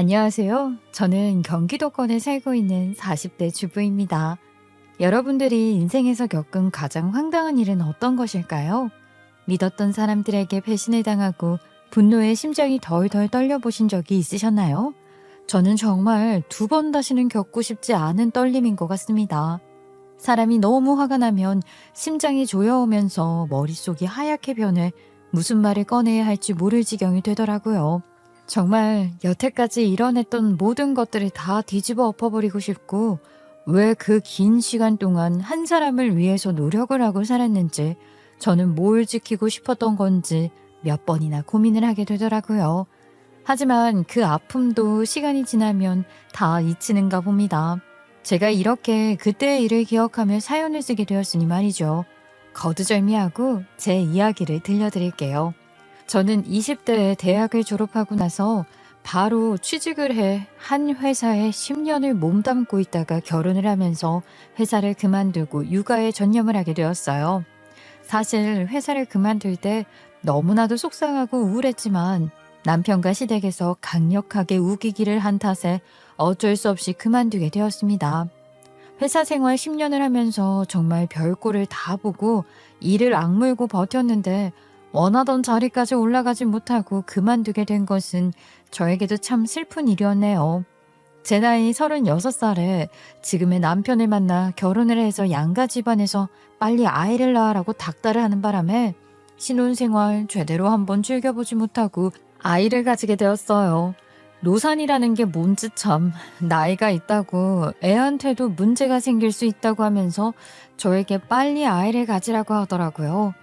안녕하세요. 저는 경기도권에 살고 있는 40대 주부입니다. 여러분들이 인생에서 겪은 가장 황당한 일은 어떤 것일까요? 믿었던 사람들에게 배신을 당하고 분노에 심장이 덜덜 떨려보신 적이 있으셨나요? 저는 정말 두 번 다시는 겪고 싶지 않은 떨림인 것 같습니다. 사람이 너무 화가 나면 심장이 조여오면서 머릿속이 하얗게 변해 무슨 말을 꺼내야 할지 모를 지경이 되더라고요. 정말 여태까지 이뤄냈던 모든 것들을 다 뒤집어 엎어버리고 싶고 왜 그 긴 시간 동안 한 사람을 위해서 노력을 하고 살았는지 저는 뭘 지키고 싶었던 건지 몇 번이나 고민을 하게 되더라고요. 하지만 그 아픔도 시간이 지나면 다 잊히는가 봅니다. 제가 이렇게 그때의 일을 기억하며 사연을 쓰게 되었으니 말이죠. 거두절미하고 제 이야기를 들려드릴게요. 저는 20대에 대학을 졸업하고 나서 바로 취직을 해 한 회사에 10년을 몸담고 있다가 결혼을 하면서 회사를 그만두고 육아에 전념을 하게 되었어요. 사실 회사를 그만둘 때 너무나도 속상하고 우울했지만 남편과 시댁에서 강력하게 우기기를 한 탓에 어쩔 수 없이 그만두게 되었습니다. 회사 생활 10년을 하면서 정말 별꼴을 다 보고 이를 악물고 버텼는데 원하던 자리까지 올라가지 못하고 그만두게 된 것은 저에게도 참 슬픈 일이었네요. 제 나이 36살에 지금의 남편을 만나 결혼을 해서 양가 집안에서 빨리 아이를 낳으라고 닥달을 하는 바람에 신혼생활 제대로 한번 즐겨보지 못하고 아이를 가지게 되었어요. 노산이라는 게 뭔지 참, 나이가 있다고 애한테도 문제가 생길 수 있다고 하면서 저에게 빨리 아이를 가지라고 하더라고요.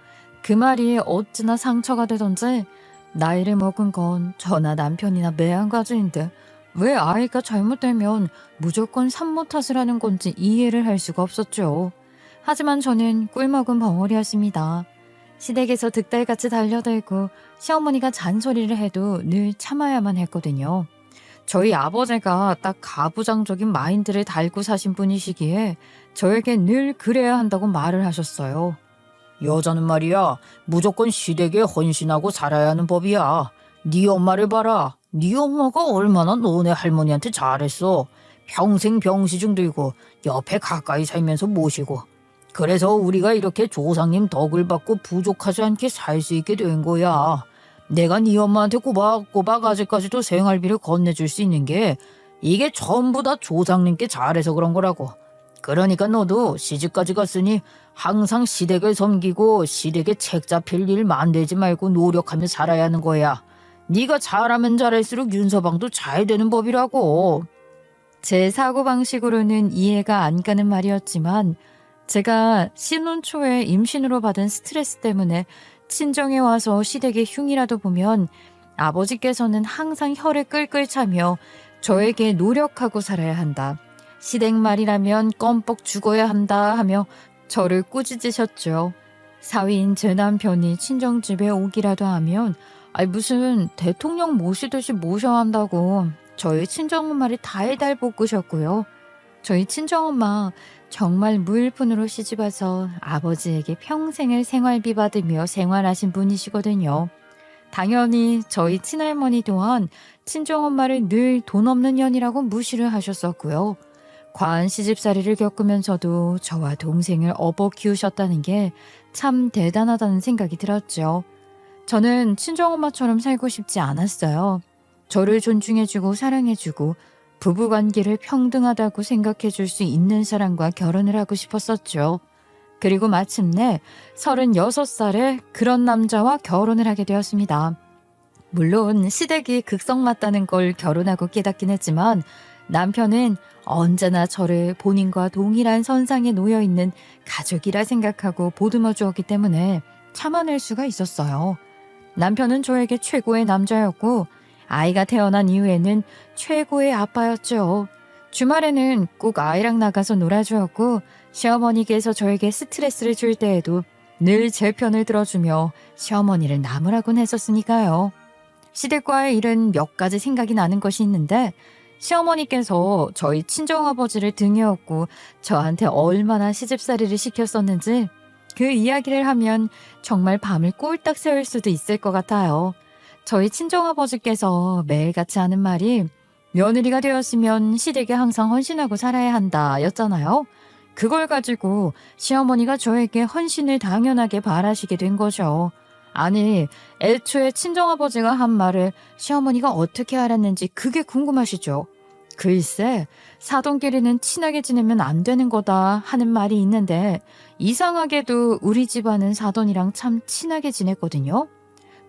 그 말이 어찌나 상처가 되던지 나이를 먹은 건 저나 남편이나 매한가지인데 왜 아이가 잘못되면 무조건 산모 탓을 하는 건지 이해를 할 수가 없었죠. 하지만 저는 꿀먹은 벙어리였습니다. 시댁에서 득달같이 달려들고 시어머니가 잔소리를 해도 늘 참아야만 했거든요. 저희 아버지가 딱 가부장적인 마인드를 달고 사신 분이시기에 저에게 늘 그래야 한다고 말을 하셨어요. 여자는 말이야, 무조건 시댁에 헌신하고 살아야 하는 법이야. 네 엄마를 봐라. 네 엄마가 얼마나 너네 할머니한테 잘했어. 평생 병시중 들고 옆에 가까이 살면서 모시고. 그래서 우리가 이렇게 조상님 덕을 받고 부족하지 않게 살 수 있게 된 거야. 내가 네 엄마한테 꼬박꼬박 아직까지도 생활비를 건네줄 수 있는 게 이게 전부 다 조상님께 잘해서 그런 거라고. 그러니까 너도 시집까지 갔으니 항상 시댁을 섬기고 시댁에 책 잡힐 일 만들지 말고 노력하며 살아야 하는 거야. 네가 잘하면 잘할수록 윤서방도 잘 되는 법이라고. 제 사고방식으로는 이해가 안 가는 말이었지만 제가 신혼 초에 임신으로 받은 스트레스 때문에 친정에 와서 시댁의 흉이라도 보면 아버지께서는 항상 혀를 끌끌 차며 저에게 노력하고 살아야 한다. 시댁 말이라면 껌뻑 죽어야 한다 하며 저를 꾸짖으셨죠. 사위인 제 남편이 친정집에 오기라도 하면 무슨 대통령 모시듯이 모셔야 한다고 저희 친정엄마를 달달 볶으셨고요. 저희 친정엄마 정말 무일푼으로 시집와서 아버지에게 평생을 생활비 받으며 생활하신 분이시거든요. 당연히 저희 친할머니 또한 친정엄마를 늘 돈 없는 년이라고 무시를 하셨었고요. 과한 시집살이를 겪으면서도 저와 동생을 업어 키우셨다는 게 참 대단하다는 생각이 들었죠. 저는 친정엄마처럼 살고 싶지 않았어요. 저를 존중해주고 사랑해주고 부부관계를 평등하다고 생각해줄 수 있는 사람과 결혼을 하고 싶었었죠. 그리고 마침내 36살에 그런 남자와 결혼을 하게 되었습니다. 물론 시댁이 극성맞다는 걸 결혼하고 깨닫긴 했지만 남편은 언제나 저를 본인과 동일한 선상에 놓여있는 가족이라 생각하고 보듬어 주었기 때문에 참아낼 수가 있었어요. 남편은 저에게 최고의 남자였고 아이가 태어난 이후에는 최고의 아빠였죠. 주말에는 꼭 아이랑 나가서 놀아주었고 시어머니께서 저에게 스트레스를 줄 때에도 늘 제 편을 들어주며 시어머니를 나무라곤 했었으니까요. 시댁과의 일은 몇 가지 생각이 나는 것이 있는데 시어머니께서 저희 친정아버지를 등에 업고 저한테 얼마나 시집살이를 시켰었는지 그 이야기를 하면 정말 밤을 꼴딱 새울 수도 있을 것 같아요. 저희 친정아버지께서 매일같이 하는 말이 며느리가 되었으면 시댁에 항상 헌신하고 살아야 한다 였잖아요. 그걸 가지고 시어머니가 저에게 헌신을 당연하게 바라시게 된 거죠. 아니, 애초에 친정아버지가 한 말을 시어머니가 어떻게 알았는지 그게 궁금하시죠? 글쎄, 사돈끼리는 친하게 지내면 안 되는 거다 하는 말이 있는데 이상하게도 우리 집안은 사돈이랑 참 친하게 지냈거든요.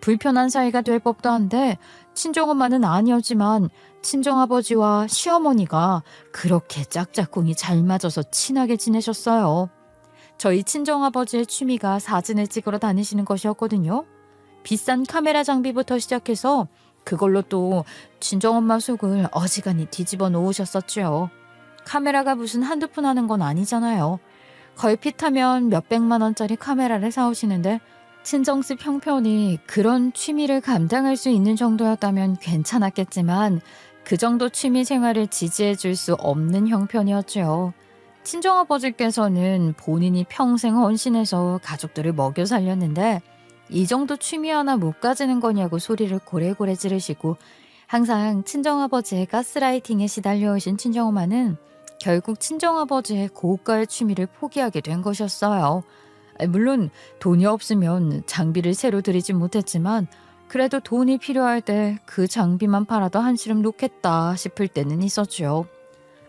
불편한 사이가 될 법도 한데 친정엄마는 아니었지만 친정아버지와 시어머니가 그렇게 짝짝꿍이 잘 맞아서 친하게 지내셨어요. 저희 친정아버지의 취미가 사진을 찍으러 다니시는 것이었거든요. 비싼 카메라 장비부터 시작해서 그걸로 또 친정엄마 속을 어지간히 뒤집어 놓으셨었죠. 카메라가 무슨 한두 푼 하는 건 아니잖아요. 걸핏하면 몇백만 원짜리 카메라를 사오시는데 친정집 형편이 그런 취미를 감당할 수 있는 정도였다면 괜찮았겠지만 그 정도 취미 생활을 지지해 줄 수 없는 형편이었죠. 친정아버지께서는 본인이 평생 헌신해서 가족들을 먹여 살렸는데 이 정도 취미 하나 못 가지는 거냐고 소리를 고래고래 지르시고 항상 친정아버지의 가스라이팅에 시달려 오신 친정엄마는 결국 친정아버지의 고가의 취미를 포기하게 된 것이었어요. 물론 돈이 없으면 장비를 새로 들이진 못했지만 그래도 돈이 필요할 때 그 장비만 팔아도 한시름 놓겠다 싶을 때는 있었죠.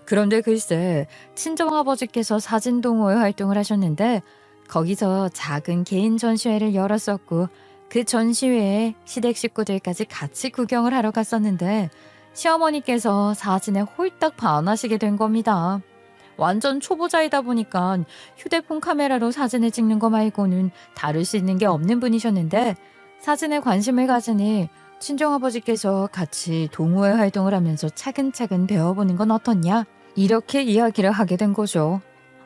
그런데 글쎄 친정아버지께서 사진 동호회 활동을 하셨는데 거기서 작은 개인 전시회를 열었었고 그 전시회에 시댁 식구들까지 같이 구경을 하러 갔었는데 시어머니께서 사진에 홀딱 반하시게 된 겁니다. 완전 초보자이다 보니까 휴대폰 카메라로 사진을 찍는 거 말고는 다룰 수 있는 게 없는 분이셨는데 사진에 관심을 가지니 친정아버지께서 같이 동호회 활동을 하면서 차근차근 배워보는 건 어떻냐? 이렇게 이야기를 하게 된 거죠.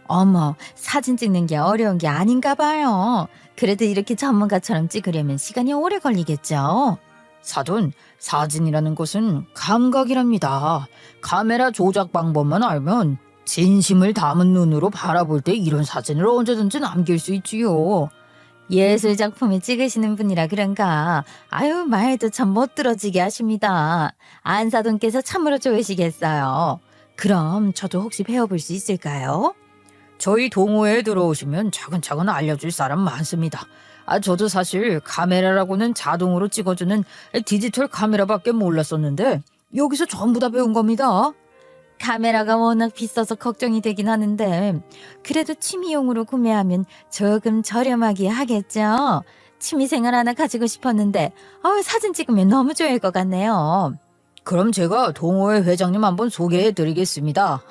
어머, 사진 찍는 게 어려운 게 아닌가 봐요. 그래도 이렇게 전문가처럼 찍으려면 시간이 오래 걸리겠죠? 사돈, 사진이라는 것은 감각이랍니다. 카메라 조작 방법만 알면 진심을 담은 눈으로 바라볼 때 이런 사진을 언제든지 남길 수 있지요. 예술 작품을 찍으시는 분이라 그런가. 아유, 말도 참 멋들어지게 하십니다. 안사돈께서 참으로 좋으시겠어요. 그럼 저도 혹시 배워볼 수 있을까요? 저희 동호회에 들어오시면 차근차근 알려줄 사람 많습니다. 저도 사실 카메라라고는 자동으로 찍어주는 디지털 카메라밖에 몰랐었는데 여기서 전부 다 배운 겁니다. 카메라가 워낙 비싸서 걱정이 되긴 하는데 그래도 취미용으로 구매하면 조금 저렴하게 하겠죠. 취미생활 하나 가지고 싶었는데 사진 찍으면 너무 좋을 것 같네요. 그럼 제가 동호회 회장님 한번 소개해 드리겠습니다.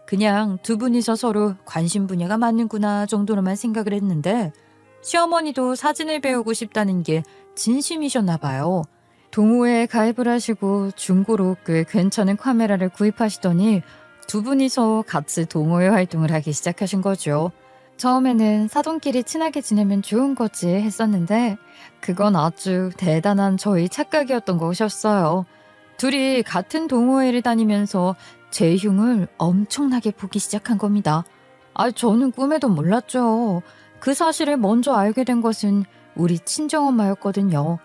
그냥 두 분이서 서로 관심 분야가 맞는구나 정도로만 생각을 했는데 시어머니도 사진을 배우고 싶다는 게 진심이셨나 봐요. 동호회에 가입을 하시고 중고로 꽤 괜찮은 카메라를 구입하시더니 두 분이서 같이 동호회 활동을 하기 시작하신 거죠. 처음에는 사돈끼리 친하게 지내면 좋은 거지 했었는데 그건 아주 대단한 저희 착각이었던 것이었어요. 둘이 같은 동호회를 다니면서 제 흉을 엄청나게 보기 시작한 겁니다. 저는 꿈에도 몰랐죠. 그 사실을 먼저 알게 된 것은 우리 친정엄마였거든요.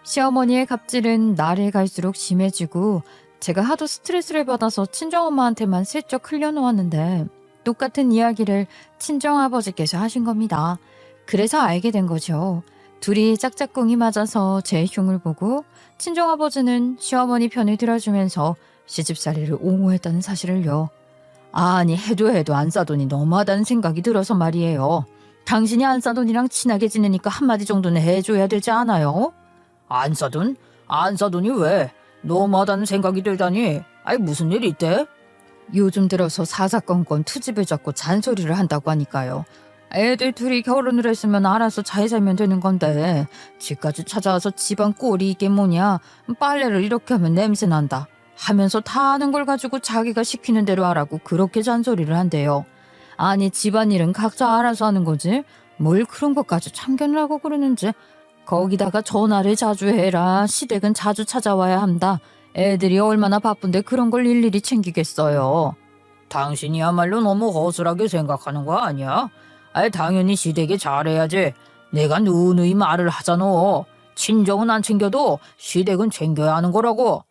시어머니의 갑질은 날이 갈수록 심해지고 제가 하도 스트레스를 받아서 친정엄마한테만 슬쩍 흘려놓았는데 똑같은 이야기를 친정아버지께서 하신 겁니다. 그래서 알게 된 거죠. 둘이 짝짝꿍이 맞아서 제 흉을 보고 친정아버지는 시어머니 편을 들어주면서 시집살이를 옹호했다는 사실을요. 아니 해도 안사돈이 너무하다는 생각이 들어서 말이에요. 당신이 안사돈이랑 친하게 지내니까 한마디 정도는 해줘야 되지 않아요? 안사돈? 안사돈이 왜? 너무하다는 생각이 들다니. 무슨 일 있대? 요즘 들어서 사사건건 투집을 잡고 잔소리를 한다고 하니까요. 애들 둘이 결혼을 했으면 알아서 잘 살면 되는 건데 집까지 찾아와서 집안 꼴이 이게 뭐냐, 빨래를 이렇게 하면 냄새 난다 하면서 다 아는 걸 가지고 자기가 시키는 대로 하라고 그렇게 잔소리를 한대요. 아니 집안일은 각자 알아서 하는 거지 뭘 그런 것까지 참견을 하고 그러는지. 거기다가 전화를 자주 해라, 시댁은 자주 찾아와야 한다. 애들이 얼마나 바쁜데 그런 걸 일일이 챙기겠어요. 당신이야말로 너무 허술하게 생각하는 거 아니야? 당연히 시댁에 잘해야지. 내가 누누이 말을 하잖아. 친정은 안 챙겨도 시댁은 챙겨야 하는 거라고.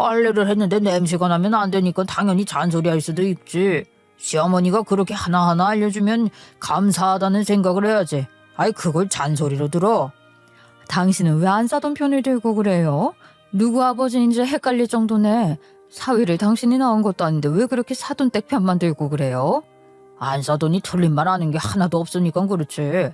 빨래를 했는데 냄새가 나면 안 되니까 당연히 잔소리할 수도 있지. 시어머니가 그렇게 하나하나 알려주면 감사하다는 생각을 해야지. 아이 그걸 잔소리로 들어. 당신은 왜 안 사돈 편을 들고 그래요? 누구 아버지인지 헷갈릴 정도네. 사위를 당신이 낳은 것도 아닌데 왜 그렇게 사돈댁 편만 들고 그래요? 안 사돈이 틀린 말 하는 게 하나도 없으니까 그렇지.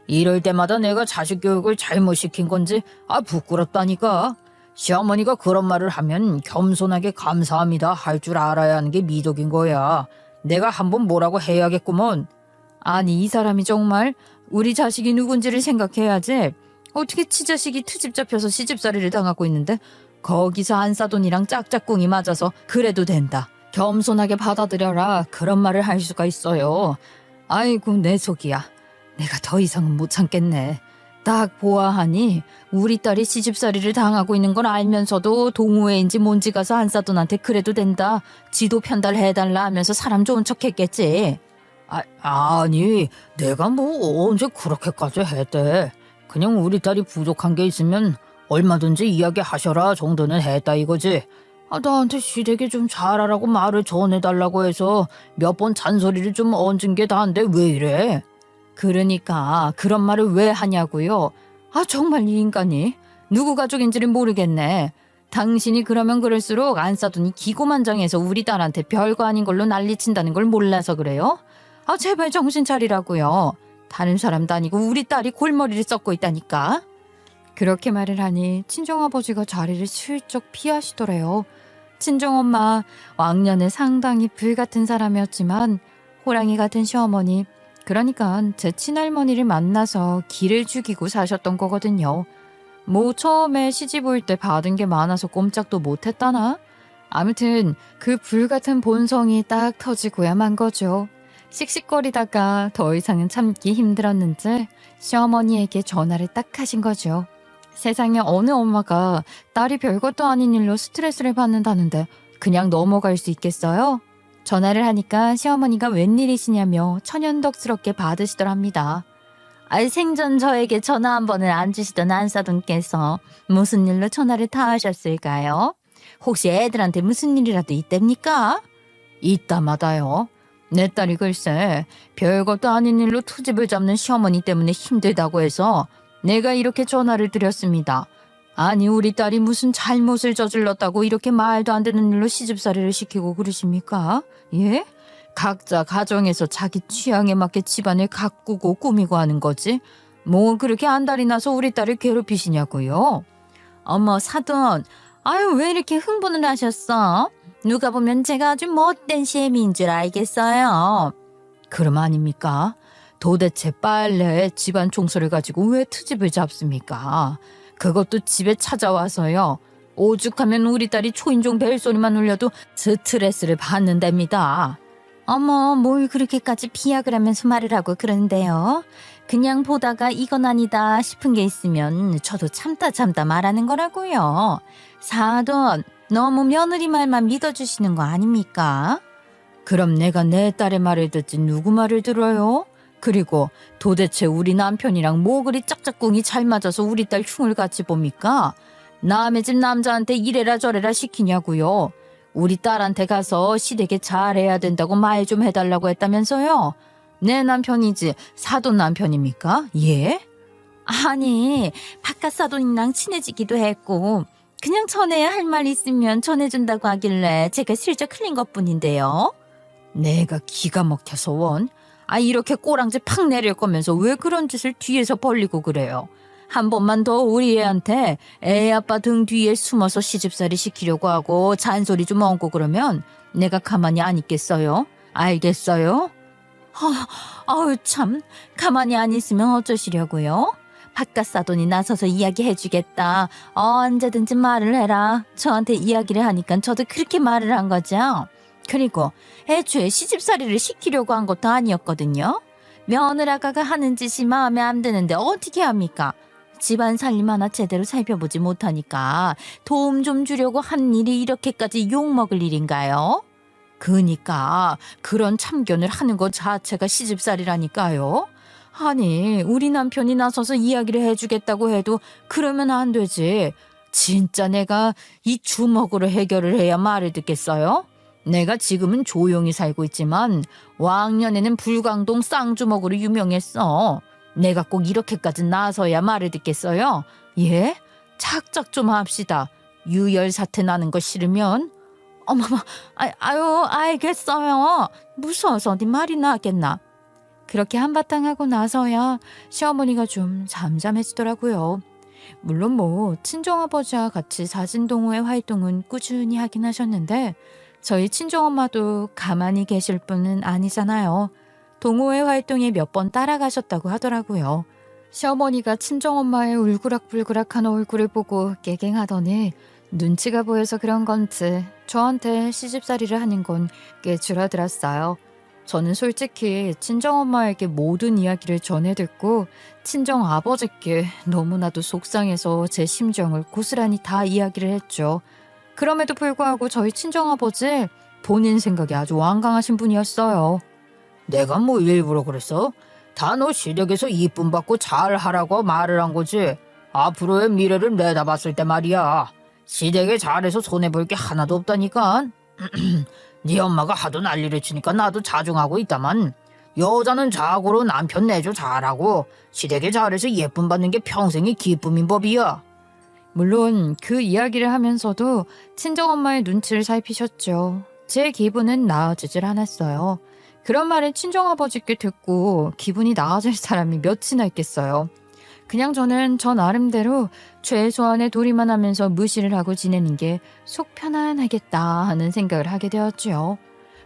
이럴 때마다 내가 자식 교육을 잘못 시킨 건지 부끄럽다니까. 시어머니가 그런 말을 하면 겸손하게 감사합니다 할 줄 알아야 하는 게 미덕인 거야. 내가 한번 뭐라고 해야겠구먼. 아니 이 사람이 정말 우리 자식이 누군지를 생각해야지. 어떻게 치자식이 트집 잡혀서 시집살이를 당하고 있는데 거기서 안사돈이랑 짝짝꿍이 맞아서 그래도 된다. 겸손하게 받아들여라. 그런 말을 할 수가 있어요. 아이고 내 속이야. 내가 더 이상은 못 참겠네. 딱 보아하니 우리 딸이 시집살이를 당하고 있는 걸 알면서도 동호회인지 뭔지 가서 안사돈한테 그래도 된다. 지도 편달해달라 하면서 사람 좋은 척 했겠지. 아니 내가 뭐 언제 그렇게까지 했대. 그냥 우리 딸이 부족한 게 있으면 얼마든지 이야기하셔라 정도는 했다 이거지. 나한테 시댁에 좀 잘하라고 말을 전해달라고 해서 몇 번 잔소리를 좀 얹은 게 다인데 왜 이래? 그러니까 그런 말을 왜 하냐고요. 정말 이 인간이 누구 가족인지를 모르겠네. 당신이 그러면 그럴수록 안사돈이 기고만장해서 우리 딸한테 별거 아닌 걸로 난리친다는 걸 몰라서 그래요? 제발 정신 차리라고요. 다른 사람도 아니고 우리 딸이 골머리를 썩고 있다니까. 그렇게 말을 하니 친정아버지가 자리를 슬쩍 피하시더래요. 친정엄마 왕년에 상당히 불같은 사람이었지만 호랑이 같은 시어머니, 그러니까 제 친할머니를 만나서 기를 죽이고 사셨던 거거든요. 뭐 처음에 시집 올 때 받은 게 많아서 꼼짝도 못했다나? 아무튼 그 불같은 본성이 딱 터지고야 만 거죠. 씩씩거리다가 더 이상은 참기 힘들었는지 시어머니에게 전화를 딱 하신 거죠. 세상에 어느 엄마가 딸이 별것도 아닌 일로 스트레스를 받는다는데 그냥 넘어갈 수 있겠어요? 전화를 하니까 시어머니가 웬일이시냐며 천연덕스럽게 받으시더랍니다. 생전 저에게 전화 한 번을 안 주시던 안사돈께서 무슨 일로 전화를 다 하셨을까요? 혹시 애들한테 무슨 일이라도 있답니까? 있다마다요. 내 딸이 글쎄 별것도 아닌 일로 투집을 잡는 시어머니 때문에 힘들다고 해서 내가 이렇게 전화를 드렸습니다. 아니 우리 딸이 무슨 잘못을 저질렀다고 이렇게 말도 안 되는 일로 시집살이를 시키고 그러십니까? 예? 각자 가정에서 자기 취향에 맞게 집안을 가꾸고 꾸미고 하는 거지. 뭐 그렇게 안달이 나서 우리 딸을 괴롭히시냐고요? 어머 사돈, 왜 이렇게 흥분을 하셨어? 누가 보면 제가 아주 못된 시애미인 줄 알겠어요. 그럼 아닙니까? 도대체 빨래 집안 청소를 가지고 왜 트집을 잡습니까? 그것도 집에 찾아와서요. 오죽하면 우리 딸이 초인종 벨소리만 울려도 스트레스를 받는답니다. 어머 뭘 그렇게까지 비약을 하면서 말을 하고 그러는데요. 그냥 보다가 이건 아니다 싶은 게 있으면 저도 참다 말하는 거라고요. 사돈 너무 며느리 말만 믿어주시는 거 아닙니까? 그럼 내가 내 딸의 말을 듣지 누구 말을 들어요? 그리고 도대체 우리 남편이랑 뭐 그리 짝짝꿍이 잘 맞아서 우리 딸 흉을 같이 봅니까? 남의 집 남자한테 이래라 저래라 시키냐고요. 우리 딸한테 가서 시댁에 잘해야 된다고 말 좀 해달라고 했다면서요. 내 남편이지 사돈 남편입니까? 예? 아니 바깥 사돈이랑 친해지기도 했고 그냥 전해야 할 말 있으면 전해준다고 하길래 제가 슬쩍 흘린 것뿐인데요. 내가 기가 막혀서 원. 이렇게 꼬랑지 팍 내릴 거면서 왜 그런 짓을 뒤에서 벌리고 그래요. 한 번만 더 우리 애한테 애 아빠 등 뒤에 숨어서 시집살이 시키려고 하고 잔소리 좀 얹고 그러면 내가 가만히 안 있겠어요? 알겠어요? 참 가만히 안 있으면 어쩌시려고요? 바깥 사돈이 나서서 이야기해주겠다. 언제든지 말을 해라. 저한테 이야기를 하니까 저도 그렇게 말을 한 거죠. 그리고 애초에 시집살이를 시키려고 한 것도 아니었거든요. 며느라가가 하는 짓이 마음에 안 드는데 어떻게 합니까? 집안 살림 하나 제대로 살펴보지 못하니까 도움 좀 주려고 한 일이 이렇게까지 욕먹을 일인가요? 그러니까 그런 참견을 하는 것 자체가 시집살이라니까요. 아니 우리 남편이 나서서 이야기를 해주겠다고 해도 그러면 안 되지. 진짜 내가 이 주먹으로 해결을 해야 말을 듣겠어요? 내가 지금은 조용히 살고 있지만 왕년에는 불광동 쌍주먹으로 유명했어. 내가 꼭 이렇게까지 나서야 말을 듣겠어요? 예? 착착 좀 합시다. 유혈 사태 나는 거 싫으면. 어머머, 아유, 알겠어요. 무서워서 네 말이 나겠나. 그렇게 한바탕 하고 나서야 시어머니가 좀 잠잠해지더라고요. 물론 뭐 친정아버지와 같이 사진동호회 활동은 꾸준히 하긴 하셨는데 저희 친정엄마도 가만히 계실 분은 아니잖아요. 동호회 활동에 몇 번 따라가셨다고 하더라고요. 시어머니가 친정엄마의 울그락불그락한 얼굴을 보고 깨갱하더니 눈치가 보여서 그런 건지 저한테 시집살이를 하는 건 꽤 줄어들었어요. 저는 솔직히 친정엄마에게 모든 이야기를 전해 듣고 친정아버지께 너무나도 속상해서 제 심정을 고스란히 다 이야기를 했죠. 그럼에도 불구하고 저희 친정아버지 본인 생각이 아주 완강하신 분이었어요. 내가 뭐 일부러 그랬어? 다 너 시댁에서 이쁨 받고 잘하라고 말을 한 거지. 앞으로의 미래를 내다봤을 때 말이야. 시댁에 잘해서 손해볼 게 하나도 없다니까. 네 엄마가 하도 난리를 치니까 나도 자중하고 있다만 여자는 자고로 남편 내조 잘하고 시댁에 잘해서 예쁨 받는 게 평생의 기쁨인 법이야. 물론 그 이야기를 하면서도 친정엄마의 눈치를 살피셨죠. 제 기분은 나아지질 않았어요. 그런 말을 친정아버지께 듣고 기분이 나아질 사람이 몇이나 있겠어요. 그냥 저는 저 나름대로 최소한의 도리만 하면서 무시를 하고 지내는 게 속 편안하겠다 하는 생각을 하게 되었죠.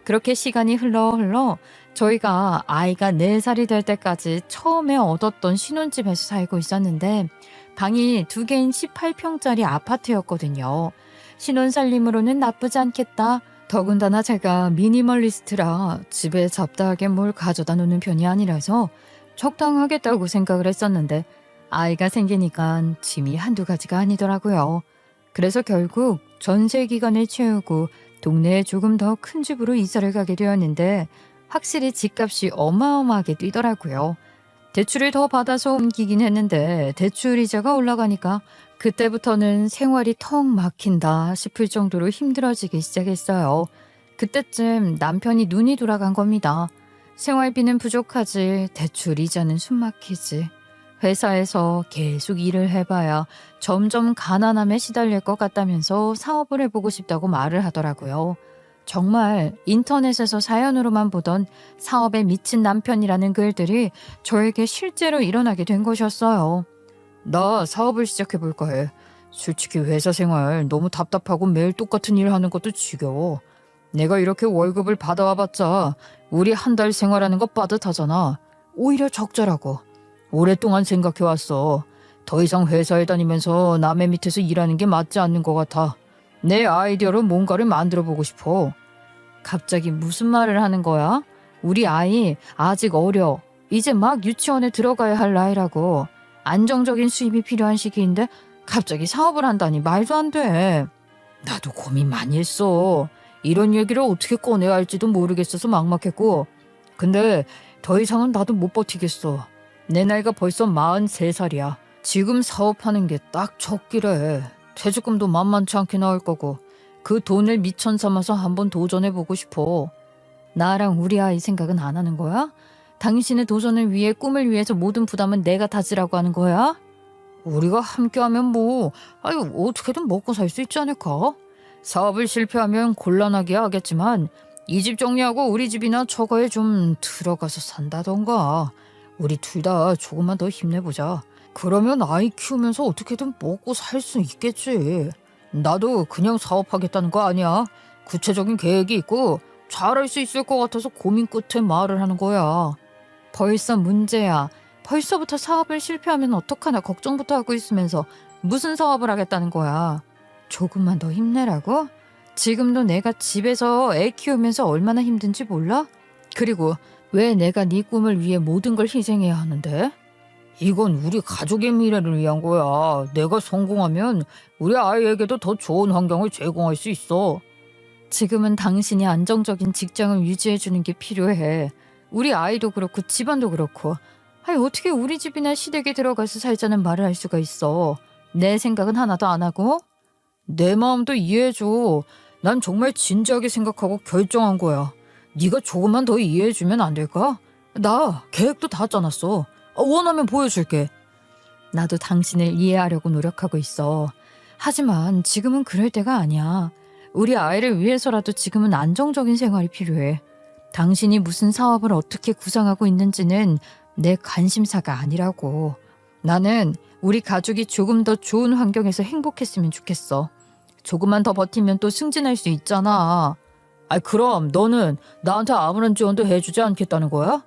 그렇게 시간이 흘러 저희가 아이가 4살이 될 때까지 처음에 얻었던 신혼집에서 살고 있었는데 방이 2개인 18평짜리 아파트였거든요. 신혼살림으로는 나쁘지 않겠다. 더군다나 제가 미니멀리스트라 집에 잡다하게 뭘 가져다 놓는 편이 아니라서 적당하겠다고 생각을 했었는데 아이가 생기니까 짐이 한두 가지가 아니더라고요. 그래서 결국 전세 기간을 채우고 동네에 조금 더 큰 집으로 이사를 가게 되었는데 확실히 집값이 어마어마하게 뛰더라고요. 대출을 더 받아서 옮기긴 했는데 대출 이자가 올라가니까 그때부터는 생활이 턱 막힌다 싶을 정도로 힘들어지기 시작했어요. 그때쯤 남편이 눈이 돌아간 겁니다. 생활비는 부족하지 대출 이자는 숨막히지. 회사에서 계속 일을 해봐야 점점 가난함에 시달릴 것 같다면서 사업을 해보고 싶다고 말을 하더라고요. 정말 인터넷에서 사연으로만 보던 사업에 미친 남편이라는 글들이 저에게 실제로 일어나게 된 것이었어요. 나 사업을 시작해볼까 해. 솔직히 회사 생활 너무 답답하고 매일 똑같은 일 하는 것도 지겨워. 내가 이렇게 월급을 받아와봤자 우리 한 달 생활하는 거 빠듯하잖아. 오히려 적절하고. 오랫동안 생각해왔어. 더 이상 회사에 다니면서 남의 밑에서 일하는 게 맞지 않는 것 같아. 내 아이디어로 뭔가를 만들어보고 싶어. 갑자기 무슨 말을 하는 거야? 우리 아이 아직 어려. 이제 막 유치원에 들어가야 할 나이라고. 안정적인 수입이 필요한 시기인데 갑자기 사업을 한다니 말도 안 돼. 나도 고민 많이 했어. 이런 얘기를 어떻게 꺼내야 할지도 모르겠어서 막막했고. 근데 더 이상은 나도 못 버티겠어. 내 나이가 벌써 43살이야. 지금 사업하는 게 딱 적기래. 퇴직금도 만만치 않게 나올 거고 그 돈을 미천 삼아서 한번 도전해보고 싶어. 나랑 우리 아이 생각은 안 하는 거야? 당신의 도전을 위해 꿈을 위해서 모든 부담은 내가 다지라고 하는 거야? 우리가 함께하면 뭐 아유 어떻게든 먹고 살 수 있지 않을까? 사업을 실패하면 곤란하게 하겠지만 이 집 정리하고 우리 집이나 처가에 좀 들어가서 산다던가. 우리 둘 다 조금만 더 힘내보자. 그러면 아이 키우면서 어떻게든 먹고 살 수 있겠지. 나도 그냥 사업하겠다는 거 아니야. 구체적인 계획이 있고 잘할 수 있을 것 같아서 고민 끝에 말을 하는 거야. 벌써 문제야. 벌써부터 사업을 실패하면 어떡하나 걱정부터 하고 있으면서 무슨 사업을 하겠다는 거야. 조금만 더 힘내라고? 지금도 내가 집에서 애 키우면서 얼마나 힘든지 몰라? 그리고 왜 내가 네 꿈을 위해 모든 걸 희생해야 하는데? 이건 우리 가족의 미래를 위한 거야. 내가 성공하면 우리 아이에게도 더 좋은 환경을 제공할 수 있어. 지금은 당신이 안정적인 직장을 유지해주는 게 필요해. 우리 아이도 그렇고 집안도 그렇고. 아니 어떻게 우리 집이나 시댁에 들어가서 살자는 말을 할 수가 있어. 내 생각은 하나도 안 하고? 내 마음도 이해해줘. 난 정말 진지하게 생각하고 결정한 거야. 네가 조금만 더 이해해주면 안 될까? 나 계획도 다 짜놨어. 원하면 보여줄게. 나도 당신을 이해하려고 노력하고 있어. 하지만 지금은 그럴 때가 아니야. 우리 아이를 위해서라도 지금은 안정적인 생활이 필요해. 당신이 무슨 사업을 어떻게 구상하고 있는지는 내 관심사가 아니라고. 나는 우리 가족이 조금 더 좋은 환경에서 행복했으면 좋겠어. 조금만 더 버티면 또 승진할 수 있잖아. 그럼 너는 나한테 아무런 지원도 해주지 않겠다는 거야?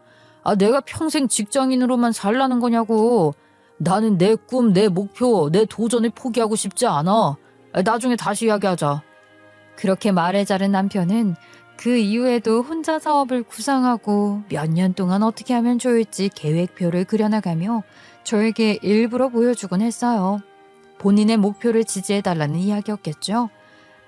내가 평생 직장인으로만 살라는 거냐고. 나는 내 꿈, 내 목표, 내 도전을 포기하고 싶지 않아. 나중에 다시 이야기하자. 그렇게 말을 자른 남편은 그 이후에도 혼자 사업을 구상하고 몇 년 동안 어떻게 하면 좋을지 계획표를 그려나가며 저에게 일부러 보여주곤 했어요. 본인의 목표를 지지해달라는 이야기였겠죠.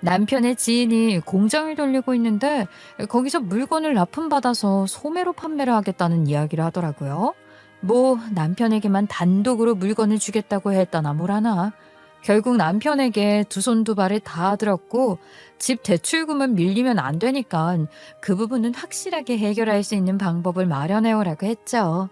남편의 지인이 공장을 돌리고 있는데 거기서 물건을 납품받아서 소매로 판매를 하겠다는 이야기를 하더라고요. 뭐 남편에게만 단독으로 물건을 주겠다고 했다나 뭐라나. 결국 남편에게 두 손 두 발을 다 들었고 집 대출금은 밀리면 안 되니까 그 부분은 확실하게 해결할 수 있는 방법을 마련해오라고 했죠.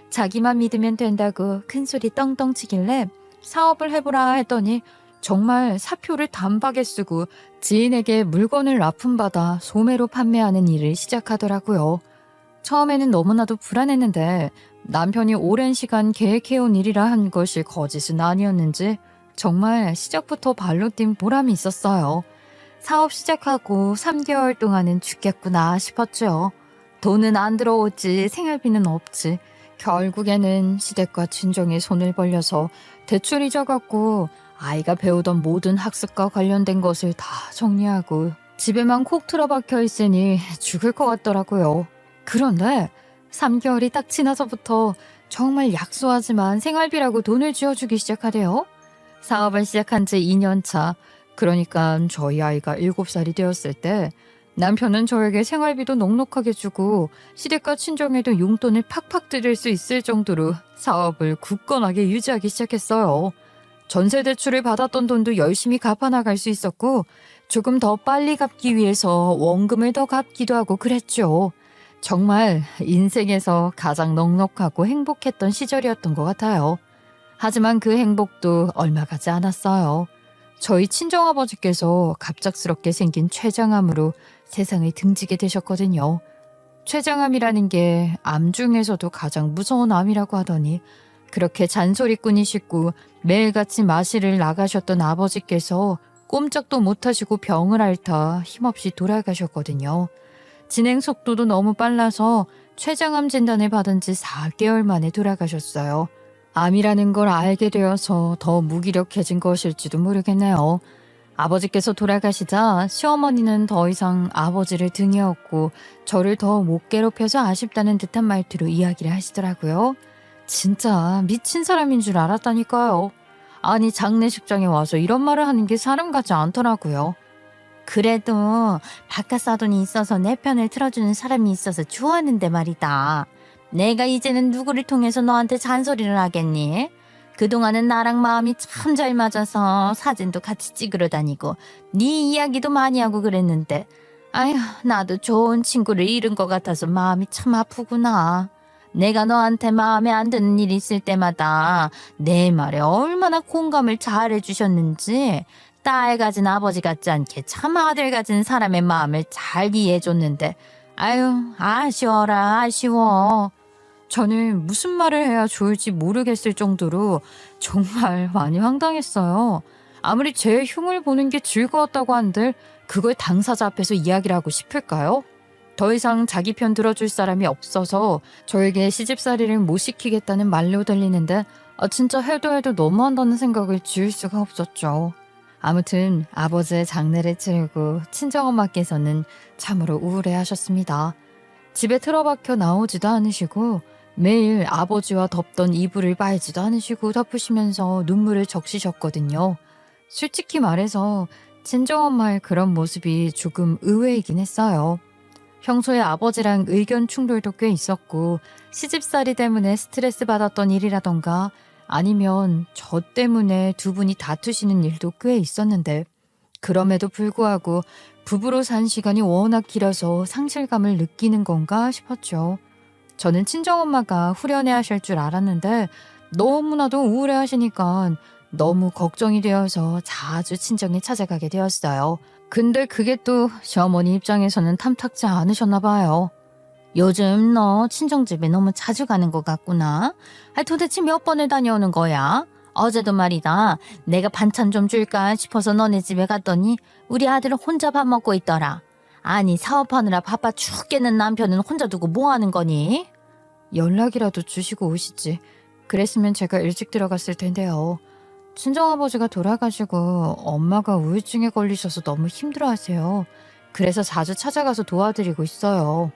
자기만 믿으면 된다고 큰소리 떵떵 치길래 사업을 해보라 했더니 정말 사표를 단박에 쓰고 지인에게 물건을 납품받아 소매로 판매하는 일을 시작하더라고요. 처음에는 너무나도 불안했는데 남편이 오랜 시간 계획해온 일이라 한 것이 거짓은 아니었는지 정말 시작부터 발로 뛴 보람이 있었어요. 사업 시작하고 3개월 동안은 죽겠구나 싶었죠. 돈은 안 들어오지, 생활비는 없지. 결국에는 시댁과 친정에 손을 벌려서 대출 잊어갖고 아이가 배우던 모든 학습과 관련된 것을 다 정리하고 집에만 콕 틀어박혀 있으니 죽을 것 같더라고요. 그런데 3개월이 딱 지나서부터 정말 약소하지만 생활비라고 돈을 쥐어주기 시작하대요. 사업을 시작한 지 2년 차, 그러니까 저희 아이가 7살이 되었을 때 남편은 저에게 생활비도 넉넉하게 주고 시댁과 친정에도 용돈을 팍팍 드릴 수 있을 정도로 사업을 굳건하게 유지하기 시작했어요. 전세 대출을 받았던 돈도 열심히 갚아나갈 수 있었고 조금 더 빨리 갚기 위해서 원금을 더 갚기도 하고 그랬죠. 정말 인생에서 가장 넉넉하고 행복했던 시절이었던 것 같아요. 하지만 그 행복도 얼마 가지 않았어요. 저희 친정아버지께서 갑작스럽게 생긴 췌장암으로 세상을 등지게 되셨거든요. 췌장암이라는 게 암 중에서도 가장 무서운 암이라고 하더니 그렇게 잔소리꾼이시고 매일같이 마실을 나가셨던 아버지께서 꼼짝도 못하시고 병을 앓다 힘없이 돌아가셨거든요. 진행 속도도 너무 빨라서 췌장암 진단을 받은 지 4개월 만에 돌아가셨어요. 암이라는 걸 알게 되어서 더 무기력해진 것일지도 모르겠네요. 아버지께서 돌아가시자 시어머니는 더 이상 아버지를 등에 업고 저를 더 못 괴롭혀서 아쉽다는 듯한 말투로 이야기를 하시더라고요. 진짜 미친 사람인 줄 알았다니까요. 아니 장례식장에 와서 이런 말을 하는 게 사람 같지 않더라고요. 그래도 바깥 사돈이 있어서 내 편을 틀어주는 사람이 있어서 좋았는데 말이다. 내가 이제는 누구를 통해서 너한테 잔소리를 하겠니? 그동안은 나랑 마음이 참 잘 맞아서 사진도 같이 찍으러 다니고 네 이야기도 많이 하고 그랬는데 아휴 나도 좋은 친구를 잃은 것 같아서 마음이 참 아프구나. 내가 너한테 마음에 안 드는 일 있을 때마다 내 말에 얼마나 공감을 잘 해주셨는지 딸 가진 아버지 같지 않게 참 아들 가진 사람의 마음을 잘 이해해줬는데 아유 아쉬워라 아쉬워. 저는 무슨 말을 해야 좋을지 모르겠을 정도로 정말 많이 황당했어요. 아무리 제 흉을 보는 게 즐거웠다고 한들 그걸 당사자 앞에서 이야기를 하고 싶을까요? 더 이상 자기 편 들어줄 사람이 없어서 저에게 시집살이를 못 시키겠다는 말로 들리는데 진짜 해도 너무한다는 생각을 지울 수가 없었죠. 아무튼 아버지의 장례를 치르고 친정엄마께서는 참으로 우울해하셨습니다. 집에 틀어박혀 나오지도 않으시고 매일 아버지와 덮던 이불을 빨지도 않으시고 덮으시면서 눈물을 적시셨거든요. 솔직히 말해서 친정엄마의 그런 모습이 조금 의외이긴 했어요. 평소에 아버지랑 의견 충돌도 꽤 있었고 시집살이 때문에 스트레스 받았던 일이라던가 아니면 저 때문에 두 분이 다투시는 일도 꽤 있었는데 그럼에도 불구하고 부부로 산 시간이 워낙 길어서 상실감을 느끼는 건가 싶었죠. 저는 친정엄마가 후련해 하실 줄 알았는데 너무나도 우울해 하시니까 너무 걱정이 되어서 자주 친정에 찾아가게 되었어요. 근데 그게 또 시어머니 입장에서는 탐탁지 않으셨나 봐요. 요즘 너 친정집에 너무 자주 가는 것 같구나. 도대체 몇 번을 다녀오는 거야? 어제도 말이다. 내가 반찬 좀 줄까 싶어서 너네 집에 갔더니 우리 아들은 혼자 밥 먹고 있더라. 아니 사업하느라 바빠 죽겠는 남편은 혼자 두고 뭐 하는 거니? 연락이라도 주시고 오시지. 그랬으면 제가 일찍 들어갔을 텐데요. 친정아버지가 돌아가시고 엄마가 우울증에 걸리셔서 너무 힘들어하세요. 그래서 자주 찾아가서 도와드리고 있어요.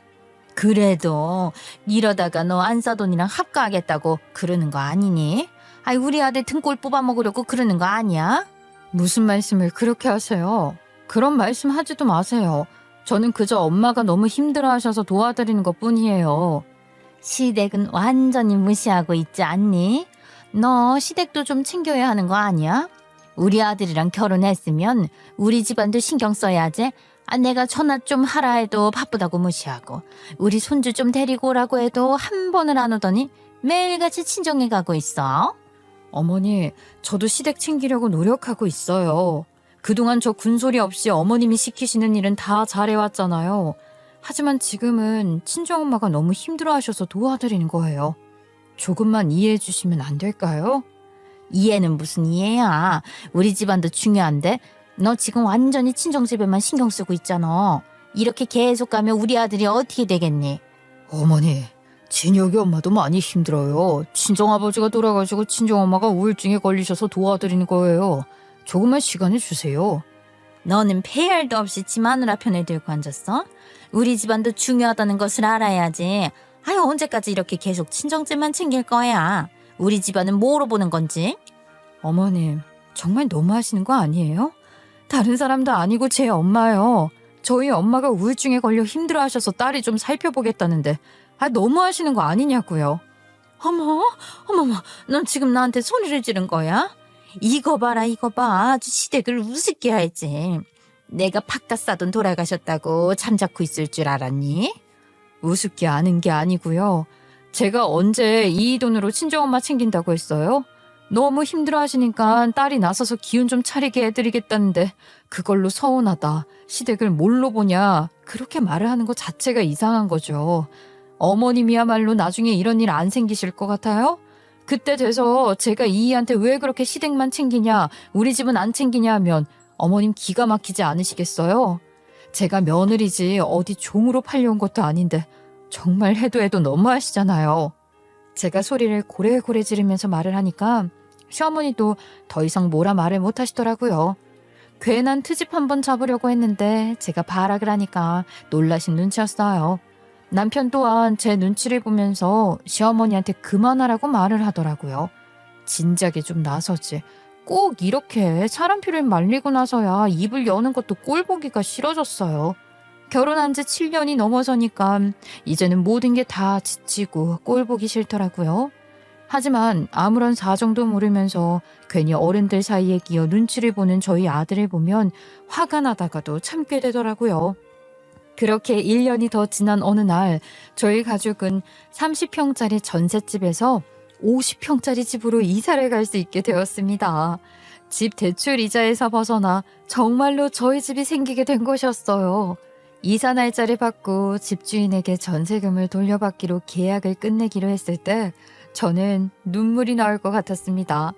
그래도 이러다가 너 안사돈이랑 합가하겠다고 그러는 거 아니니? 아이 우리 아들 등골 뽑아먹으려고 그러는 거 아니야? 무슨 말씀을 그렇게 하세요? 그런 말씀 하지도 마세요. 저는 그저 엄마가 너무 힘들어하셔서 도와드리는 것뿐이에요. 시댁은 완전히 무시하고 있지 않니? 너 시댁도 좀 챙겨야 하는 거 아니야? 우리 아들이랑 결혼했으면 우리 집안도 신경 써야지. 내가 전화 좀 하라 해도 바쁘다고 무시하고 우리 손주 좀 데리고 오라고 해도 한 번을 안 오더니 매일같이 친정에 가고 있어. 어머니, 저도 시댁 챙기려고 노력하고 있어요. 그동안 저 군소리 없이 어머님이 시키시는 일은 다 잘해왔잖아요. 하지만 지금은 친정엄마가 너무 힘들어하셔서 도와드리는 거예요. 조금만 이해해 주시면 안 될까요? 이해는 무슨 이해야. 우리 집안도 중요한데 너 지금 완전히 친정집에만 신경 쓰고 있잖아. 이렇게 계속 가면 우리 아들이 어떻게 되겠니? 어머니, 진혁이 엄마도 많이 힘들어요. 친정아버지가 돌아가시고 친정엄마가 우울증에 걸리셔서 도와드리는 거예요. 조금만 시간을 주세요. 너는 폐혈도 없이 지 마누라 편을 들고 앉았어? 우리 집안도 중요하다는 것을 알아야지. 언제까지 이렇게 계속 친정집만 챙길 거야? 우리 집안은 뭐로 보는 건지? 어머님, 정말 너무하시는 거 아니에요? 다른 사람도 아니고 제 엄마요. 저희 엄마가 우울증에 걸려 힘들어하셔서 딸이 좀 살펴보겠다는데 너무하시는 거 아니냐고요. 어머머, 넌 지금 나한테 소리를 지른 거야? 이거 봐라, 이거 봐. 아주 시댁을 우습게 할지. 내가 바깥 사돈 돌아가셨다고 잠자코 있을 줄 알았니? 우습게 아는 게 아니고요. 제가 언제 이 돈으로 친정엄마 챙긴다고 했어요? 너무 힘들어하시니까 딸이 나서서 기운 좀 차리게 해드리겠다는데 그걸로 서운하다, 시댁을 뭘로 보냐, 그렇게 말을 하는 것 자체가 이상한 거죠. 어머님이야말로 나중에 이런 일 안 생기실 것 같아요? 그때 돼서 제가 이희한테 왜 그렇게 시댁만 챙기냐, 우리 집은 안 챙기냐 하면 어머님 기가 막히지 않으시겠어요? 제가 며느리지 어디 종으로 팔려온 것도 아닌데 정말 해도 너무하시잖아요. 제가 소리를 고래고래 지르면서 말을 하니까 시어머니도 더 이상 뭐라 말을 못 하시더라고요. 괜한 트집 한번 잡으려고 했는데 제가 발악을 하니까 놀라신 눈치였어요. 남편 또한 제 눈치를 보면서 시어머니한테 그만하라고 말을 하더라고요. 진작에 좀 나서지. 꼭 이렇게 사람 피를 말리고 나서야 입을 여는 것도 꼴보기가 싫어졌어요. 결혼한 지 7년이 넘어서니까 이제는 모든 게 다 지치고 꼴보기 싫더라고요. 하지만 아무런 사정도 모르면서 괜히 어른들 사이에 끼어 눈치를 보는 저희 아들을 보면 화가 나다가도 참게 되더라고요. 그렇게 1년이 더 지난 어느 날 저희 가족은 30평짜리 전셋집에서 50평짜리 집으로 이사를 갈 수 있게 되었습니다. 집 대출 이자에서 벗어나 정말로 저희 집이 생기게 된 것이었어요. 이사 날짜를 받고 집주인에게 전세금을 돌려받기로 계약을 끝내기로 했을 때 저는 눈물이 나올 것 같았습니다.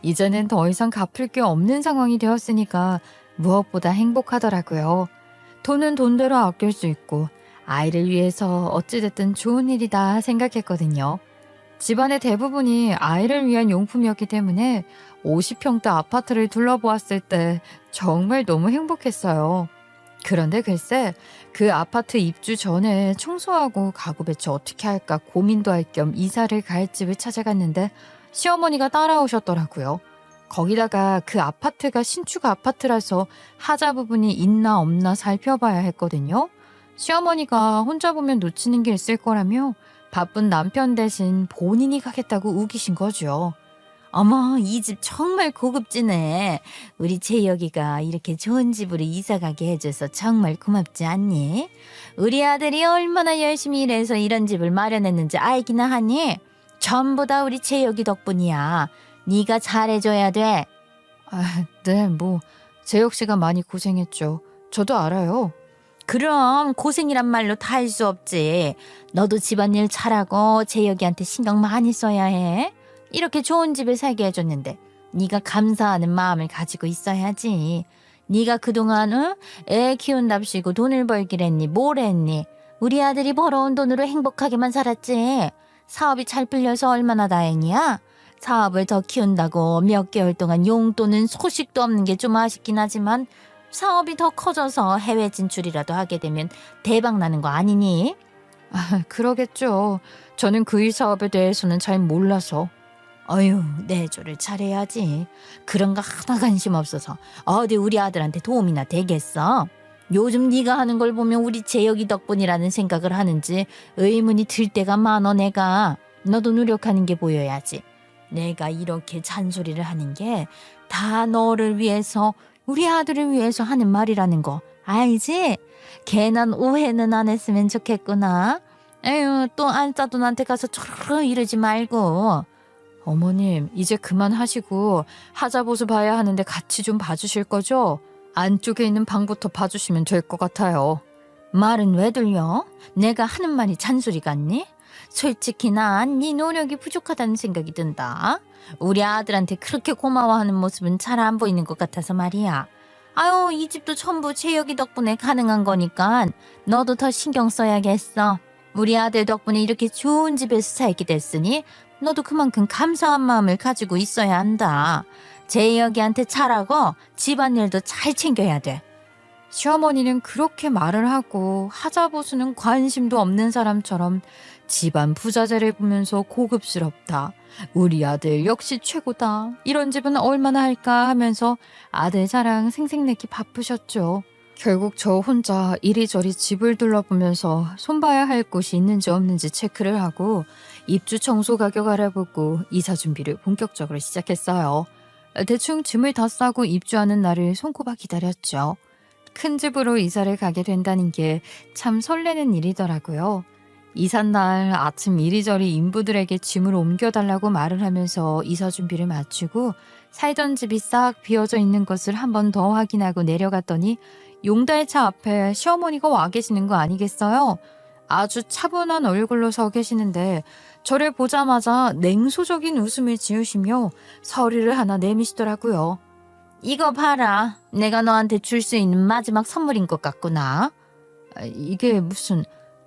이제는 더 이상 갚을 게 없는 상황이 되었으니까 무엇보다 행복하더라고요. 돈은 돈대로 아낄 수 있고 아이를 위해서 어찌됐든 좋은 일이다 생각했거든요. 집안의 대부분이 아이를 위한 용품이었기 때문에 50평대 아파트를 둘러보았을 때 정말 너무 행복했어요. 그런데 글쎄 그 아파트 입주 전에 청소하고 가구 배치 어떻게 할까 고민도 할 겸 이사를 갈 집을 찾아갔는데 시어머니가 따라오셨더라고요. 거기다가 그 아파트가 신축 아파트라서 하자 부분이 있나 없나 살펴봐야 했거든요. 시어머니가 혼자 보면 놓치는 게 있을 거라며 바쁜 남편 대신 본인이 가겠다고 우기신 거죠. 어머, 이 집 정말 고급지네. 우리 재혁이가 이렇게 좋은 집으로 이사 가게 해줘서 정말 고맙지 않니? 우리 아들이 얼마나 열심히 일해서 이런 집을 마련했는지 알기나 하니? 전부 다 우리 재혁이 덕분이야. 네가 잘해줘야 돼. 네, 재혁 씨가 많이 고생했죠. 저도 알아요. 그럼 고생이란 말로 다 할 수 없지. 너도 집안일 잘하고 재혁이한테 신경 많이 써야 해. 이렇게 좋은 집에 살게 해줬는데 네가 감사하는 마음을 가지고 있어야지. 네가 그동안 애 키운답시고 돈을 벌길 했니? 뭘 했니? 우리 아들이 벌어온 돈으로 행복하게만 살았지. 사업이 잘 풀려서 얼마나 다행이야. 사업을 더 키운다고 몇 개월 동안 용돈은 소식도 없는 게 좀 아쉽긴 하지만 사업이 더 커져서 해외 진출이라도 하게 되면 대박 나는 거 아니니? 그러겠죠. 저는 그 일 사업에 대해서는 잘 몰라서. 어휴, 내조를 잘해야지. 그런 거 하나 관심 없어서 어디 우리 아들한테 도움이나 되겠어? 요즘 네가 하는 걸 보면 우리 재혁이 덕분이라는 생각을 하는지 의문이 들 때가 많어. 내가 너도 노력하는 게 보여야지. 내가 이렇게 잔소리를 하는 게 다 너를 위해서, 우리 아들을 위해서 하는 말이라는 거 알지? 괜한 오해는 안 했으면 좋겠구나. 에휴, 또 안짜돈한테 가서 저르르 이러지 말고. 어머님, 이제 그만하시고 하자보수 봐야 하는데 같이 좀 봐주실 거죠? 안쪽에 있는 방부터 봐주시면 될 것 같아요. 말은 왜 들려? 내가 하는 말이 잔소리 같니? 솔직히 난 네 노력이 부족하다는 생각이 든다. 우리 아들한테 그렇게 고마워하는 모습은 잘 안 보이는 것 같아서 말이야. 아유, 이 집도 전부 재혁이 덕분에 가능한 거니까 너도 더 신경 써야겠어. 우리 아들 덕분에 이렇게 좋은 집에서 살게 됐으니 너도 그만큼 감사한 마음을 가지고 있어야 한다. 재혁이한테 잘하고 집안일도 잘 챙겨야 돼. 시어머니는 그렇게 말을 하고 하자보수는 관심도 없는 사람처럼 집안 부자재를 보면서 고급스럽다. 우리 아들 역시 최고다. 이런 집은 얼마나 할까 하면서 아들 자랑 생색내기 바쁘셨죠. 결국 저 혼자 이리저리 집을 둘러보면서 손봐야 할 곳이 있는지 없는지 체크를 하고 입주 청소 가격 알아보고 이사 준비를 본격적으로 시작했어요. 대충 짐을 다 싸고 입주하는 날을 손꼽아 기다렸죠. 큰 집으로 이사를 가게 된다는 게 참 설레는 일이더라고요. 이삿날 아침 이리저리 인부들에게 짐을 옮겨달라고 말을 하면서 이사 준비를 마치고 살던 집이 싹 비어져 있는 것을 한 번 더 확인하고 내려갔더니 용달차 앞에 시어머니가 와 계시는 거 아니겠어요? 아주 차분한 얼굴로 서 계시는데 저를 보자마자 냉소적인 웃음을 지으시며 서류를 하나 내미시더라고요. 이거 봐라. 내가 너한테 줄 수 있는 마지막 선물인 것 같구나. 이게 무슨...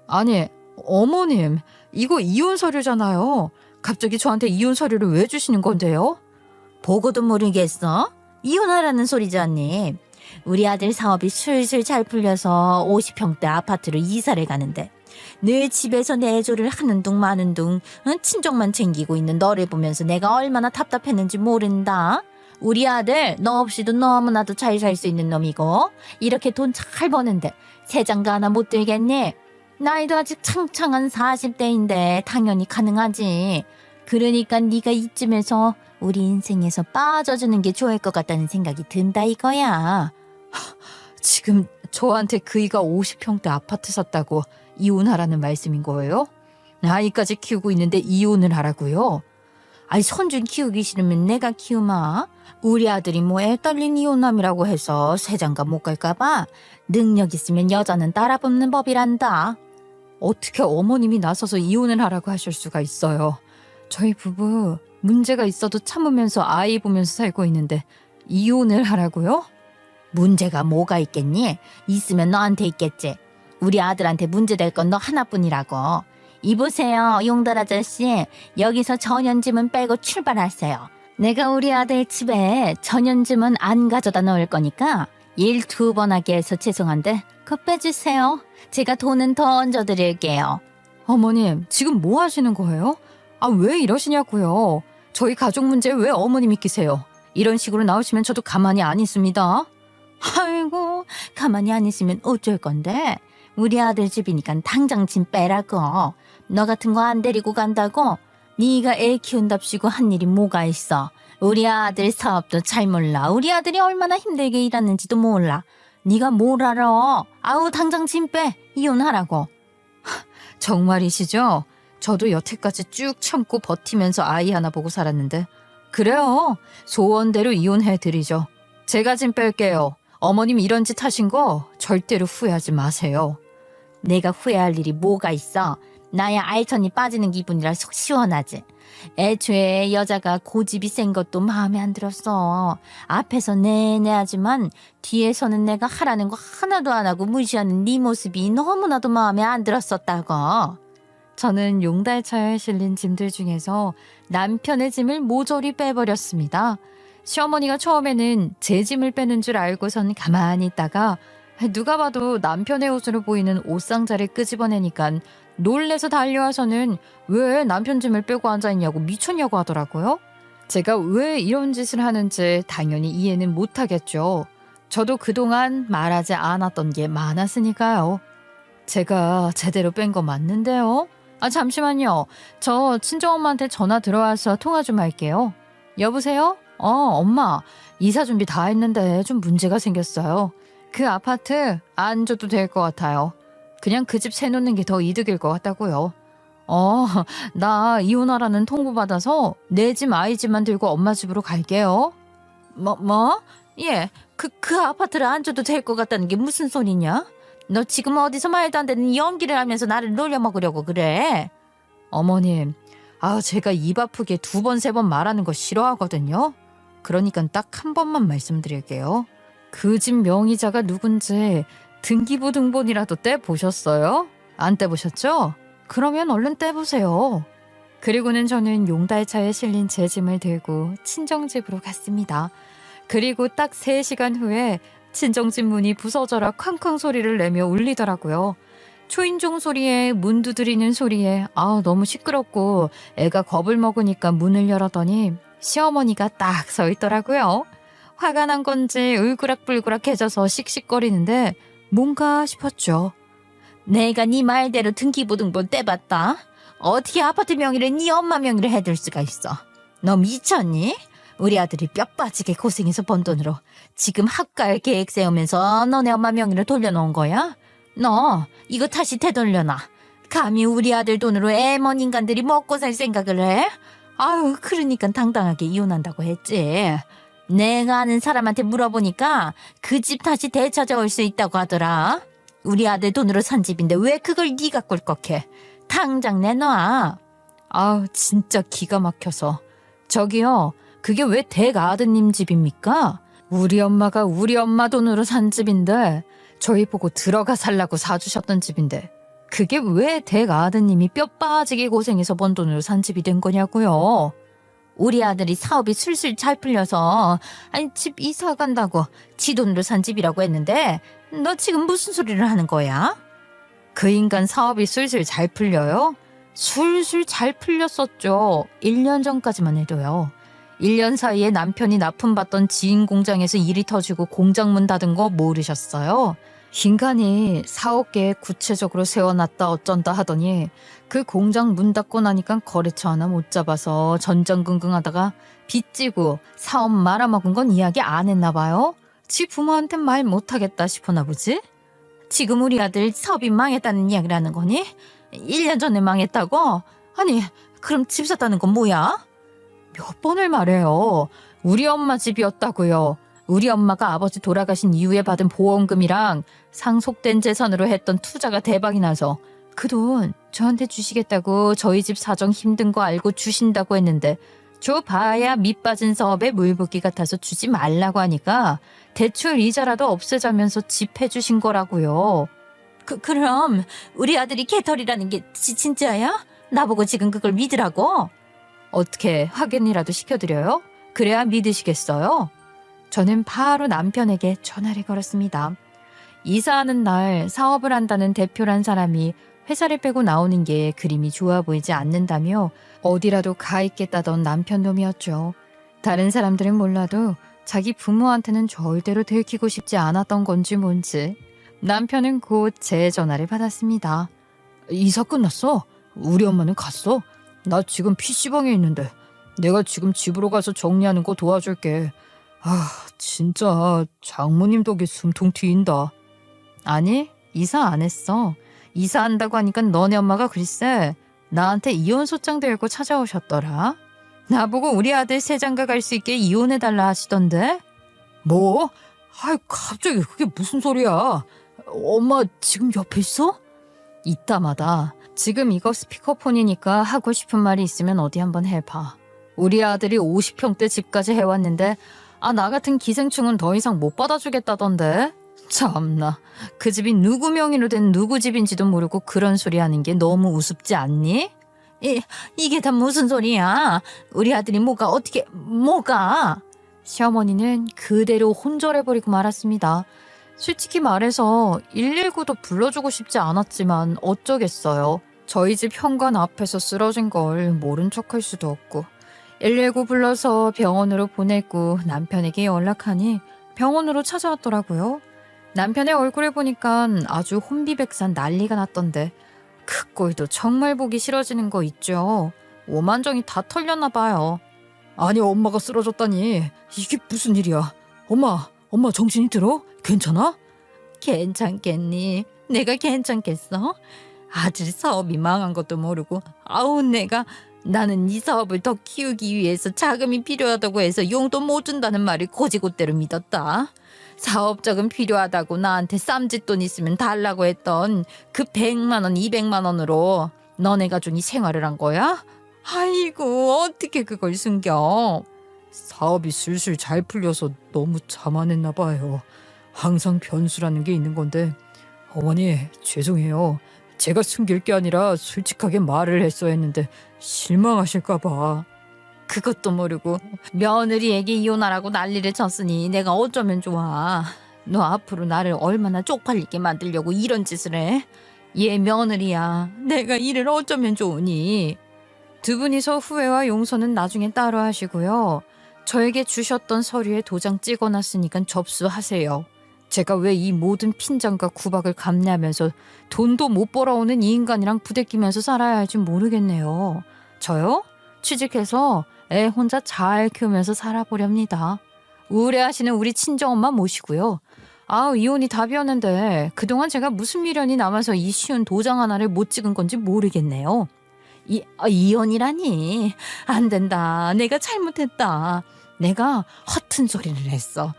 아니, 어머님, 이거 이혼 서류잖아요. 갑자기 저한테 이혼 서류를 왜 주시는 건데요? 보고도 모르겠어? 이혼하라는 소리잖니. 우리 아들 사업이 술술 잘 풀려서 50평대 아파트로 이사를 가는데 늘 집에서 내조를 하는 둥 마는 둥 친정만 챙기고 있는 너를 보면서 내가 얼마나 답답했는지 모른다. 우리 아들 너 없이도 너무나도 잘 살 수 있는 놈이고 이렇게 돈 잘 버는데 새 장가 하나 못 들겠니? 나이도 아직 창창한 40대인데 당연히 가능하지. 그러니까 네가 이쯤에서 우리 인생에서 빠져주는 게 좋을 것 같다는 생각이 든다 이거야. 지금 저한테 그이가 50평대 아파트 샀다고 이혼하라는 말씀인 거예요? 아이까지 키우고 있는데 이혼을 하라고요? 아니, 손주 키우기 싫으면 내가 키우마. 우리 아들이 뭐 애 딸린 이혼남이라고 해서 새장가 못 갈까봐. 능력 있으면 여자는 따라붙는 법이란다. 어떻게 어머님이 나서서 이혼을 하라고 하실 수가 있어요. 저희 부부 문제가 있어도 참으면서 아이 보면서 살고 있는데 이혼을 하라고요? 문제가 뭐가 있겠니? 있으면 너한테 있겠지. 우리 아들한테 문제될 건 너 하나뿐이라고. 이보세요, 용달 아저씨. 여기서 전현짐은 빼고 출발하세요. 내가 우리 아들 집에 전현짐은 안 가져다 놓을 거니까 일 2번 하게 해서 죄송한데 그거 빼주세요. 제가 돈은 더 얹어드릴게요. 어머님, 지금 뭐 하시는 거예요? 왜 이러시냐고요. 저희 가족 문제에 왜 어머님이 끼세요? 이런 식으로 나오시면 저도 가만히 안 있습니다. 아이고, 가만히 안 있으면 어쩔 건데? 우리 아들 집이니까 당장 짐 빼라고. 너 같은 거 안 데리고 간다고? 네가 애 키운답시고 한 일이 뭐가 있어? 우리 아들 사업도 잘 몰라. 우리 아들이 얼마나 힘들게 일하는지도 몰라. 네가 뭘 알아? 아우 당장 짐 빼. 이혼하라고. 정말이시죠? 저도 여태까지 쭉 참고 버티면서 아이 하나 보고 살았는데. 그래요. 소원대로 이혼해드리죠. 제가 짐 뺄게요. 어머님 이런 짓 하신 거 절대로 후회하지 마세요. 내가 후회할 일이 뭐가 있어? 나야 알천이 빠지는 기분이라 속 시원하지. 애초에 여자가 고집이 센 것도 마음에 안 들었어. 앞에서 내내 하지만 뒤에서는 내가 하라는 거 하나도 안 하고 무시하는 네 모습이 너무나도 마음에 안 들었었다고. 저는 용달차에 실린 짐들 중에서 남편의 짐을 모조리 빼버렸습니다. 시어머니가 처음에는 제 짐을 빼는 줄 알고선 가만히 있다가 누가 봐도 남편의 옷으로 보이는 옷상자를 끄집어내니까 놀래서 달려와서는 왜 남편 짐을 빼고 앉아있냐고 미쳤냐고 하더라고요. 제가 왜 이런 짓을 하는지 당연히 이해는 못하겠죠. 저도 그동안 말하지 않았던 게 많았으니까요. 제가 제대로 뺀 거 맞는데요? 아 잠시만요. 저 친정엄마한테 전화 들어와서 통화 좀 할게요. 여보세요? 엄마. 이사 준비 다 했는데 좀 문제가 생겼어요. 그 아파트 안 줘도 될 것 같아요. 그냥 그 집 세놓는 게 더 이득일 것 같다고요. 나 이혼하라는 통보 받아서 내 집 아이 집만 들고 엄마 집으로 갈게요. 뭐? 예, 그 아파트를 안 줘도 될 것 같다는 게 무슨 소리냐? 너 지금 어디서 말도 안 되는 연기를 하면서 나를 놀려먹으려고 그래? 어머님, 제가 입 아프게 2번, 3번 말하는 거 싫어하거든요. 그러니까 딱 한 번만 말씀드릴게요. 그 집 명의자가 누군지 등기부 등본이라도 떼보셨어요? 안 떼보셨죠? 그러면 얼른 떼보세요. 그리고는 저는 용달차에 실린 제 짐을 들고 친정집으로 갔습니다. 그리고 딱 3시간 후에 친정집 문이 부서져라 쾅쾅 소리를 내며 울리더라고요. 초인종 소리에 문 두드리는 소리에 너무 시끄럽고 애가 겁을 먹으니까 문을 열었더니 시어머니가 딱 서 있더라고요. 화가 난 건지 울그락불그락해져서 씩씩거리는데 뭔가 싶었죠. 내가 네 말대로 등기부 등본 떼봤다. 어떻게 아파트 명의를 네 엄마 명의로 해둘 수가 있어? 너 미쳤니? 우리 아들이 뼈 빠지게 고생해서 번 돈으로 지금 학갈 계획 세우면서 너네 엄마 명의로 돌려놓은 거야? 너 이거 다시 되돌려놔. 감히 우리 아들 돈으로 애먼 인간들이 먹고 살 생각을 해? 아유, 그러니까 당당하게 이혼한다고 했지. 내가 아는 사람한테 물어보니까 그 집 다시 되찾아올 수 있다고 하더라. 우리 아들 돈으로 산 집인데 왜 그걸 네가 꿀꺽해? 당장 내놔. 진짜 기가 막혀서. 저기요, 그게 왜 댁 아드님 집입니까? 우리 엄마가 우리 엄마 돈으로 산 집인데 저희 보고 들어가 살라고 사주셨던 집인데 그게 왜 댁 아드님이 뼈 빠지게 고생해서 번 돈으로 산 집이 된 거냐고요. 우리 아들이 사업이 술술 잘 풀려서 집 이사 간다고 지 돈으로 산 집이라고 했는데 너 지금 무슨 소리를 하는 거야? 그 인간 사업이 술술 잘 풀려요? 술술 잘 풀렸었죠. 1년 전까지만 해도요. 1년 사이에 남편이 납품받던 지인 공장에서 일이 터지고 공장 문 닫은 거 모르셨어요? 인간이 사업 계획 구체적으로 세워놨다 어쩐다 하더니 그 공장 문 닫고 나니까 거래처 하나 못 잡아서 전전긍긍하다가 빚지고 사업 말아먹은 건 이야기 안 했나 봐요. 지 부모한테 말 못하겠다 싶었나 보지? 지금 우리 아들 사업이 망했다는 이야기를 하는 거니? 1년 전에 망했다고? 아니 그럼 집 샀다는 건 뭐야? 몇 번을 말해요. 우리 엄마 집이었다고요. 우리 엄마가 아버지 돌아가신 이후에 받은 보험금이랑 상속된 재산으로 했던 투자가 대박이 나서 그 돈 저한테 주시겠다고 저희 집 사정 힘든 거 알고 주신다고 했는데 줘봐야 밑 빠진 사업에 물붓기 같아서 주지 말라고 하니까 대출 이자라도 없애자면서 집 해주신 거라고요. 그럼 우리 아들이 개털이라는 게 진짜야? 나보고 지금 그걸 믿으라고? 어떻게 확인이라도 시켜드려요? 그래야 믿으시겠어요? 저는 바로 남편에게 전화를 걸었습니다. 이사하는 날 사업을 한다는 대표란 사람이 회사를 빼고 나오는 게 그림이 좋아 보이지 않는다며 어디라도 가 있겠다던 남편 놈이었죠. 다른 사람들은 몰라도 자기 부모한테는 절대로 들키고 싶지 않았던 건지 뭔지 남편은 곧 제 전화를 받았습니다. 이사 끝났어? 우리 엄마는 갔어? 나 지금 PC방에 있는데 내가 지금 집으로 가서 정리하는 거 도와줄게. 아, 진짜 장모님 덕에 숨통 트인다. 아니, 이사 안 했어. 이사한다고 하니까 너네 엄마가 글쎄 나한테 이혼 소장 들고 찾아오셨더라. 나보고 우리 아들 세장가 갈 수 있게 이혼해달라 하시던데. 뭐? 아이, 갑자기 그게 무슨 소리야? 엄마 지금 옆에 있어? 이따마다 지금 이거 스피커폰이니까 하고 싶은 말이 있으면 어디 한번 해봐. 우리 아들이 50평대 집까지 해왔는데 나 같은 기생충은 더 이상 못 받아주겠다던데. 참나, 그 집이 누구 명의로 된 누구 집인지도 모르고 그런 소리 하는 게 너무 우습지 않니? 이게 다 무슨 소리야? 우리 아들이 뭐가? 시어머니는 그대로 혼절해버리고 말았습니다. 솔직히 말해서 119도 불러주고 싶지 않았지만 어쩌겠어요. 저희 집 현관 앞에서 쓰러진 걸 모른 척할 수도 없고 119 불러서 병원으로 보내고 남편에게 연락하니 병원으로 찾아왔더라고요. 남편의 얼굴을 보니까 아주 혼비백산 난리가 났던데 그 꼴도 정말 보기 싫어지는 거 있죠. 오만정이 다 털렸나 봐요. 아니, 엄마가 쓰러졌다니. 이게 무슨 일이야? 엄마 정신이 들어? 괜찮아? 괜찮겠니? 내가 괜찮겠어? 아들 사업이 망한 것도 모르고 나는 이 사업을 더 키우기 위해서 자금이 필요하다고 해서 용돈 못 준다는 말을 고지고대로 믿었다. 사업 자금 필요하다고 나한테 쌈짓돈 있으면 달라고 했던 그 100만 원, 200만 원으로 너네가 주니 생활을 한 거야? 아이고, 어떻게 그걸 숨겨? 사업이 술술 잘 풀려서 너무 자만했나 봐요. 항상 변수라는 게 있는 건데. 어머니, 죄송해요. 제가 숨길 게 아니라 솔직하게 말을 했어야 했는데 실망하실까 봐. 그것도 모르고 며느리에게 이혼하라고 난리를 쳤으니 내가 어쩌면 좋아. 너 앞으로 나를 얼마나 쪽팔리게 만들려고 이런 짓을 해? 얘 며느리야. 내가 이를 어쩌면 좋으니? 두 분이서 후회와 용서는 나중에 따로 하시고요. 저에게 주셨던 서류에 도장 찍어놨으니까 접수하세요. 제가 왜 이 모든 핀잔과 구박을 감내하면서 돈도 못 벌어오는 이 인간이랑 부대끼면서 살아야 할지 모르겠네요. 저요? 취직해서 애 혼자 잘 키우면서 살아보렵니다. 우울해하시는 우리 친정엄마 모시고요. 이혼이 답이었는데 그동안 제가 무슨 미련이 남아서 이 쉬운 도장 하나를 못 찍은 건지 모르겠네요. 이혼이라니. 안 된다. 내가 잘못했다. 내가 허튼 소리를 했어.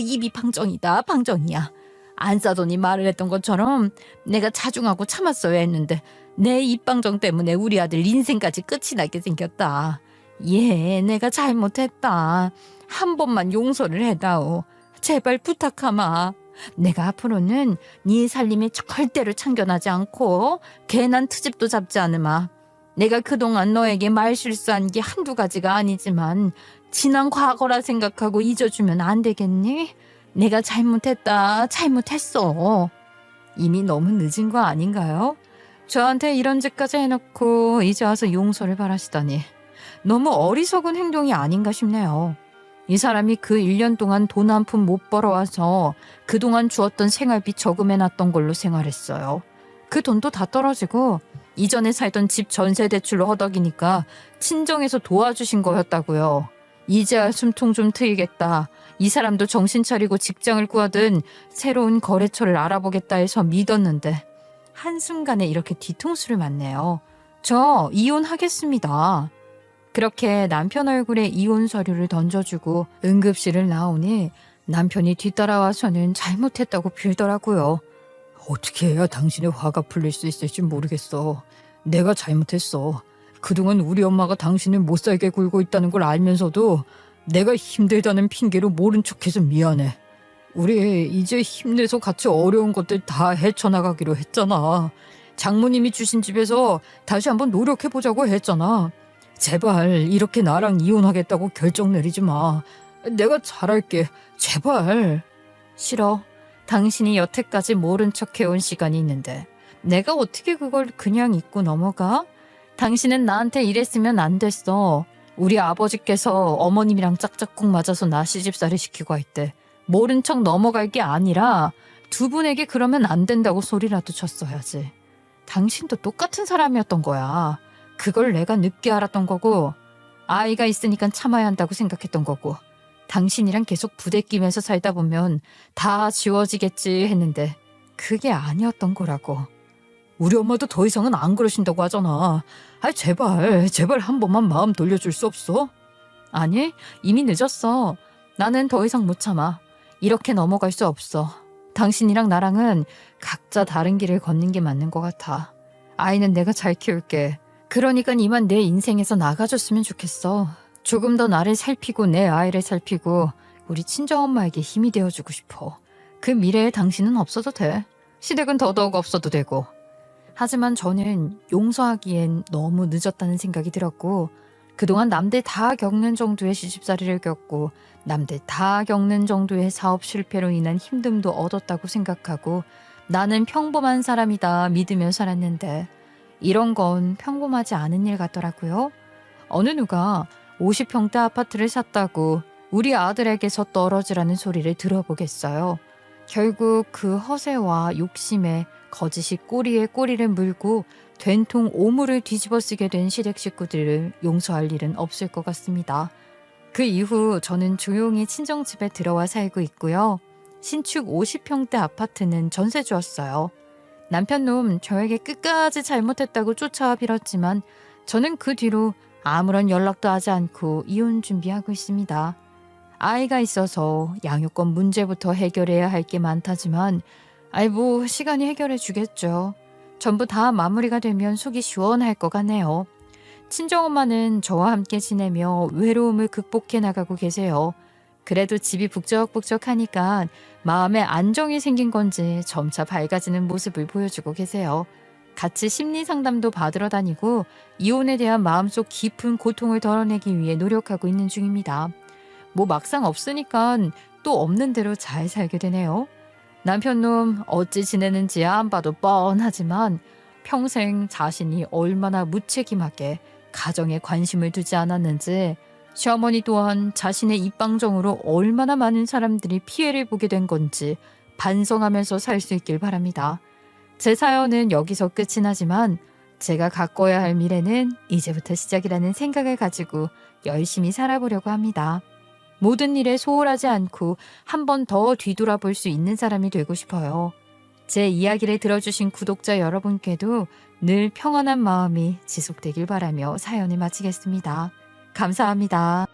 입이 방정이다. 방정이야. 안 싸더니 말을 했던 것처럼 내가 자중하고 참았어야 했는데 내 입방정 때문에 우리 아들 인생까지 끝이 나게 생겼다. 내가 잘못했다. 한 번만 용서를 해다오. 제발 부탁하마. 내가 앞으로는 네 살림에 절대로 참견하지 않고 괜한 트집도 잡지 않으마. 내가 그동안 너에게 말 실수한 게 한두 가지가 아니지만 지난 과거라 생각하고 잊어주면 안 되겠니? 내가 잘못했어. 이미 너무 늦은 거 아닌가요? 저한테 이런 짓까지 해놓고 이제 와서 용서를 바라시다니 너무 어리석은 행동이 아닌가 싶네요. 이 사람이 그 1년 동안 돈 한 푼 못 벌어와서 그동안 주었던 생활비 저금해놨던 걸로 생활했어요. 그 돈도 다 떨어지고 이전에 살던 집 전세 대출로 허덕이니까 친정에서 도와주신 거였다고요. 이제야 숨통 좀 트이겠다. 이 사람도 정신 차리고 직장을 구하든 새로운 거래처를 알아보겠다 해서 믿었는데 한순간에 이렇게 뒤통수를 맞네요. 저 이혼하겠습니다. 그렇게 남편 얼굴에 이혼 서류를 던져주고 응급실을 나오니 남편이 뒤따라와서는 잘못했다고 빌더라고요. 어떻게 해야 당신의 화가 풀릴 수 있을지 모르겠어. 내가 잘못했어. 그동안 우리 엄마가 당신을 못살게 굴고 있다는 걸 알면서도 내가 힘들다는 핑계로 모른 척해서 미안해. 우리 이제 힘내서 같이 어려운 것들 다 헤쳐나가기로 했잖아. 장모님이 주신 집에서 다시 한번 노력해보자고 했잖아. 제발 이렇게 나랑 이혼하겠다고 결정 내리지 마. 내가 잘할게. 제발. 싫어. 당신이 여태까지 모른 척 해온 시간이 있는데 내가 어떻게 그걸 그냥 잊고 넘어가? 당신은 나한테 이랬으면 안 됐어. 우리 아버지께서 어머님이랑 짝짝꿍 맞아서 나 시집살이 시키고 할 때 모른 척 넘어갈 게 아니라 두 분에게 그러면 안 된다고 소리라도 쳤어야지. 당신도 똑같은 사람이었던 거야. 그걸 내가 늦게 알았던 거고 아이가 있으니까 참아야 한다고 생각했던 거고, 당신이랑 계속 부대끼면서 살다 보면 다 지워지겠지 했는데 그게 아니었던 거라고. 우리 엄마도 더 이상은 안 그러신다고 하잖아. 제발 한 번만 마음 돌려줄 수 없어? 아니, 이미 늦었어. 나는 더 이상 못 참아. 이렇게 넘어갈 수 없어. 당신이랑 나랑은 각자 다른 길을 걷는 게 맞는 것 같아. 아이는 내가 잘 키울게. 그러니까 이만 내 인생에서 나가줬으면 좋겠어. 조금 더 나를 살피고 내 아이를 살피고 우리 친정엄마에게 힘이 되어주고 싶어. 그 미래에 당신은 없어도 돼. 시댁은 더더욱 없어도 되고. 하지만 저는 용서하기엔 너무 늦었다는 생각이 들었고, 그동안 남들 다 겪는 정도의 시집살이를 겪고 남들 다 겪는 정도의 사업 실패로 인한 힘듦도 얻었다고 생각하고 나는 평범한 사람이다 믿으며 살았는데 이런 건 평범하지 않은 일 같더라고요. 어느 누가 50평대 아파트를 샀다고 우리 아들에게서 떨어지라는 소리를 들어보겠어요. 결국 그 허세와 욕심에 거짓이 꼬리에 꼬리를 물고 된통 오물을 뒤집어 쓰게 된 시댁 식구들을 용서할 일은 없을 것 같습니다. 그 이후 저는 조용히 친정집에 들어와 살고 있고요. 신축 50평대 아파트는 전세 주었어요. 남편놈 저에게 끝까지 잘못했다고 쫓아와 빌었지만 저는 그 뒤로 아무런 연락도 하지 않고 이혼 준비하고 있습니다. 아이가 있어서 양육권 문제부터 해결해야 할 게 많다지만 시간이 해결해 주겠죠. 전부 다 마무리가 되면 속이 시원할 것 같네요. 친정엄마는 저와 함께 지내며 외로움을 극복해 나가고 계세요. 그래도 집이 북적북적하니까 마음에 안정이 생긴 건지 점차 밝아지는 모습을 보여주고 계세요. 같이 심리 상담도 받으러 다니고 이혼에 대한 마음속 깊은 고통을 덜어내기 위해 노력하고 있는 중입니다. 막상 없으니까 또 없는 대로 잘 살게 되네요. 남편놈 어찌 지내는지 안 봐도 뻔하지만 평생 자신이 얼마나 무책임하게 가정에 관심을 두지 않았는지, 시어머니 또한 자신의 입방정으로 얼마나 많은 사람들이 피해를 보게 된 건지 반성하면서 살 수 있길 바랍니다. 제 사연은 여기서 끝이 나지만 제가 가꿔야 할 미래는 이제부터 시작이라는 생각을 가지고 열심히 살아보려고 합니다. 모든 일에 소홀하지 않고 한 번 더 뒤돌아볼 수 있는 사람이 되고 싶어요. 제 이야기를 들어주신 구독자 여러분께도 늘 평안한 마음이 지속되길 바라며 사연을 마치겠습니다. 감사합니다.